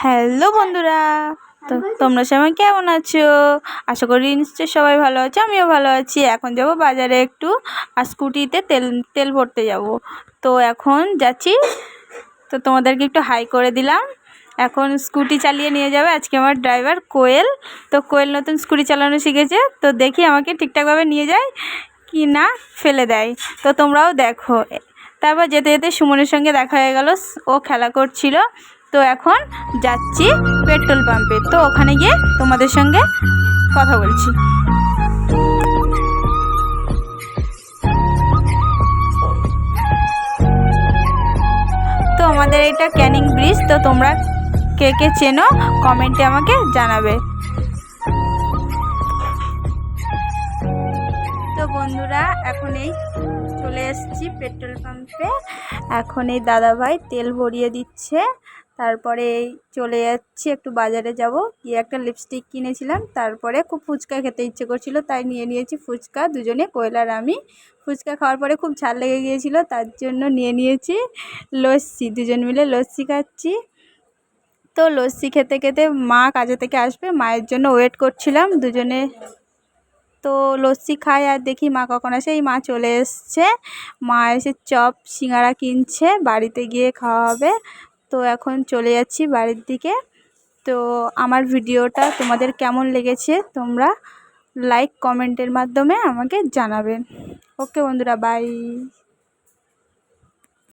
Hello বন্ধুরা, তো তোমরা সবাই কেমন আছো? আশা করি নিশ্চয়ই সবাই ভালো আছো, আমিও ভালো আছি। এখন যাব বাজারে একটু, আর স্কুটিতে তেল ভরতে যাব। তো এখন যাচ্ছি, তো তোমাদেরকে একটু হাই করে দিলাম। এখন স্কুটি চালিয়ে নিয়ে যাবে আজকে আমার ড্রাইভার কোয়েল। তো কোয়েল নতুন স্কুটি চালানো শিখেছে, তো দেখি আমাকে ঠিকঠাকভাবে নিয়ে যায় কি না ফেলে দেয়। তো তোমরাও দেখো। তারপর যেতে যেতে সুমনের সঙ্গে দেখা হয়ে গেল, ও খেলা করছিল। তো এখন যাচ্ছি পেট্রোল পাম্পে, তো ওখানে গিয়ে তোমাদের সঙ্গে কথা বলছি। তো আমাদের এটা ক্যানিং ব্রিজ, তো তোমরা কে কে চেনো কমেন্টে আমাকে জানাবে। তো বন্ধুরা, এখন এই চলে এসেছি পেট্রোল পাম্পে। এখন এই দাদাভাই তেল ভরিয়ে দিচ্ছে। তারপরে এই চলে যাচ্ছি, একটু বাজারে যাব, গিয়ে একটা লিপস্টিক কিনেছিলাম। তারপরে খুব ফুচকা খেতে ইচ্ছে করছিল, তাই নিয়ে নিয়েছি ফুচকা দুজনে, কোয়েল আর আমি। ফুচকা খাওয়ার পরে খুব ঝাল লেগে গিয়েছিল, তার জন্য নিয়ে নিয়েছি লস্যি, দুজন মিলে লস্যি খাচ্ছি। তো লস্যি খেতে খেতে মা কাজে থেকে আসবে, মায়ের জন্য ওয়েট করছিলাম দুজনে। তো লস্যি খাই আর দেখি মা কখন আসে। এই মা চলে এসছে, মা এসে চপ সিঙ্গারা কিনছে, বাড়িতে গিয়ে খাওয়া হবে। তো এখন চলে যাচ্ছি বাড়ির দিকে। তো আমার ভিডিওটা তোমাদের কেমন লেগেছে তোমরা লাইক কমেন্টের মাধ্যমে আমাকে জানাবেন। ওকে বন্ধুরা, বাই।